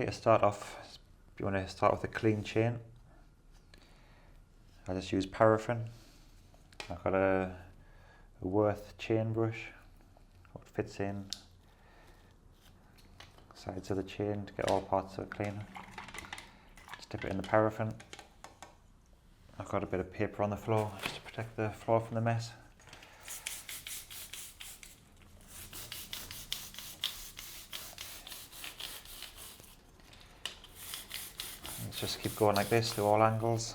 Okay, to start off, you want to start with a clean chain. I just use paraffin. I've got a Worth chain brush. It fits in sides of the chain to get all parts of it clean. Just dip it in the paraffin. I've got a bit of paper on the floor just to protect the floor from the mess. Let's just keep going like this to all angles.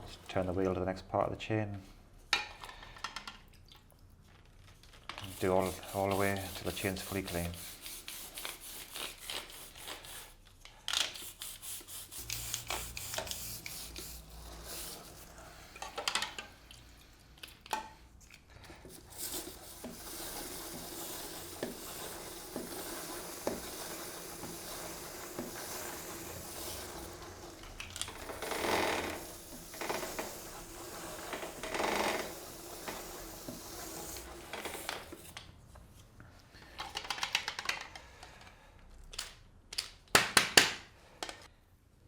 Just turn the wheel to the next part of the chain. And do all the way until the chain's fully clean.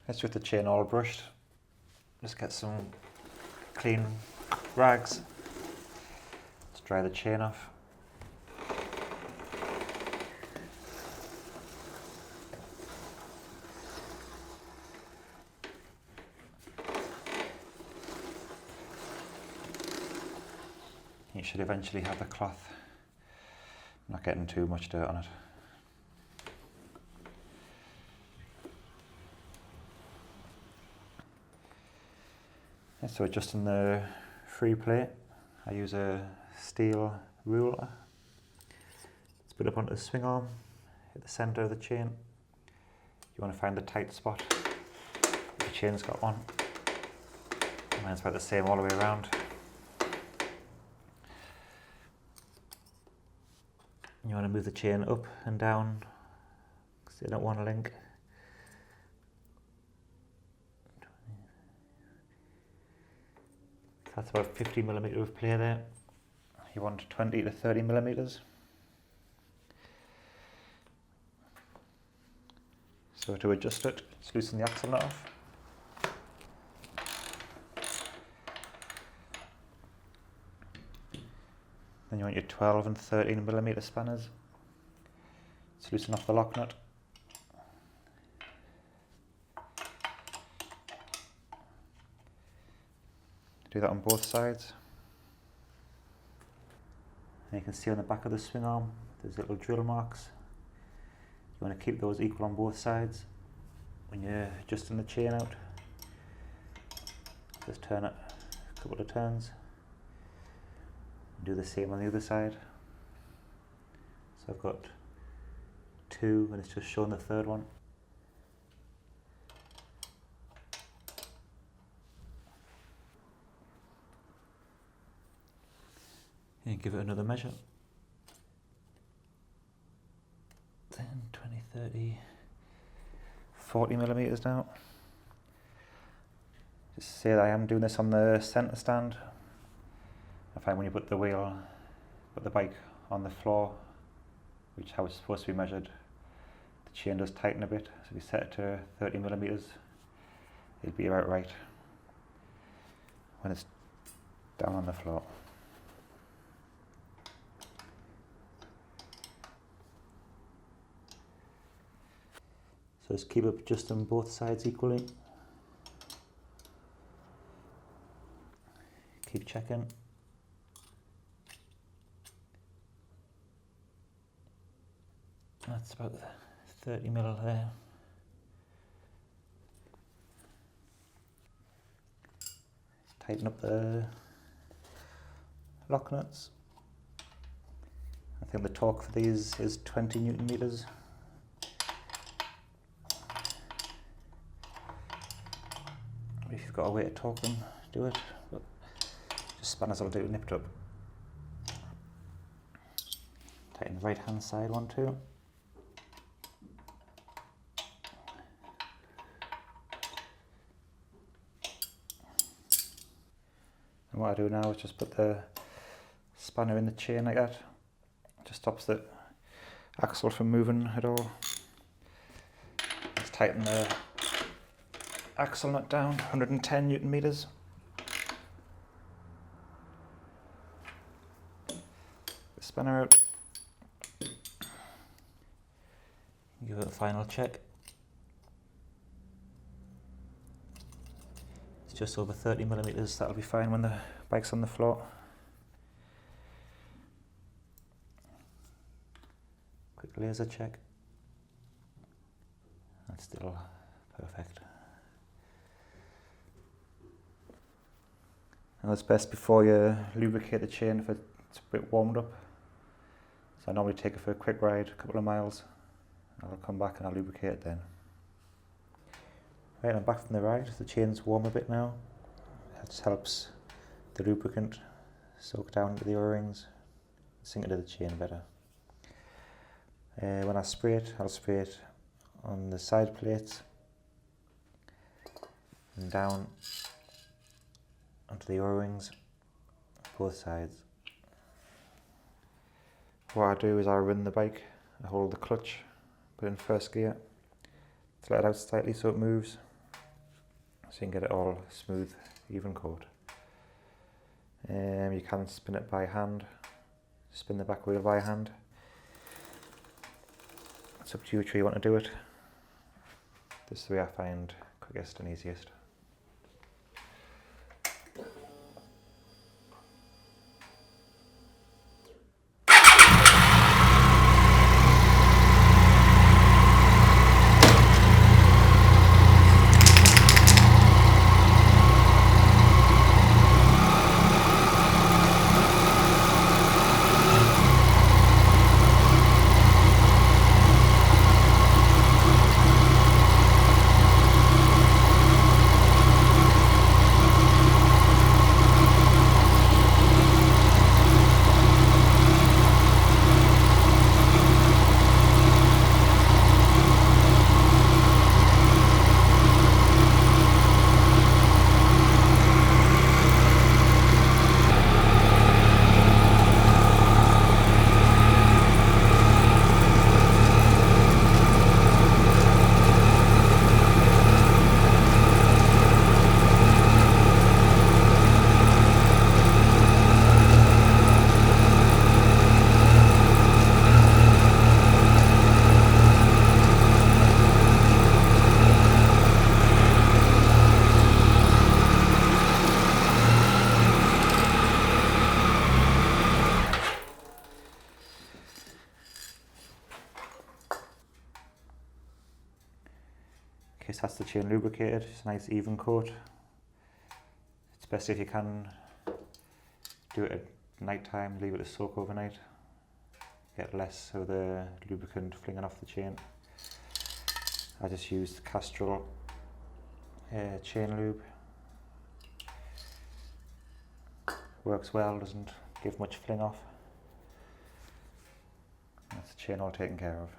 That's with the chain all brushed. Just get some clean rags. Let's dry the chain off. You should eventually have the cloth not getting too much dirt on it. So adjusting the free plate, I use a steel ruler. Let's put it up onto the swing arm, hit the centre of the chain. You want to find the tight spot. The chain's got one. Mine's about the same all the way around. You want to move the chain up and down because they don't want to link. That's about 50 millimetre of play there. You want 20 to 30 millimetres. So to adjust it, let's loosen the axle nut off. Then you want your 12 and 13 millimetre spanners. Let's loosen off the lock nut. Do that on both sides. And you can see on the back of the swing arm, there's little drill marks. You want to keep those equal on both sides. When you're adjusting the chain out, just turn it a couple of turns. Do the same on the other side. So I've got two and it's just showing the third one. And give it another measure. 10, 20, 30, 40 millimetres now. Just say that I am doing this on the centre stand. I find when you put the bike on the floor, which is how it's supposed to be measured, the chain does tighten a bit. So if you set it to 30 millimetres, it'll be about right when it's down on the floor. So just keep adjusting both sides equally. Keep checking. That's about 30 mil there. Tighten up the lock nuts. I think the torque for these is 20 Newton meters. If you've got a way to torque them, do it. But just spanners will do it nipped up. Tighten the right hand side one too. And what I do now is just put the spanner in the chain like that. It just stops the axle from moving at all. Let's tighten the axle nut down, 110 Newton meters. The spanner out. Give it a final check. It's just over 30 millimeters, that'll be fine when the bike's on the floor. Quick laser check. That's still perfect. And it's best before you lubricate the chain if it's a bit warmed up. So I normally take it for a quick ride, a couple of miles. I'll come back and I'll lubricate it then. Right, I'm back from the ride. The chain's warm a bit now. That just helps the lubricant soak down into the O-rings, sink into the chain better. When I spray it, I'll spray it on the side plates and down onto the O-rings, both sides. What I do is I run the bike, I hold the clutch, put it in first gear, to let it out slightly so it moves, so you can get it all smooth, even coat. You can spin it by hand, spin the back wheel by hand. It's up to you which way you want to do it. This is the way I find quickest and easiest. Okay, so that's the chain lubricated, it's a nice even coat. It's best if you can do it at night time, leave it to soak overnight. Get less of the lubricant flinging off the chain. I just used Castrol chain lube. Works well, doesn't give much fling off. That's the chain all taken care of.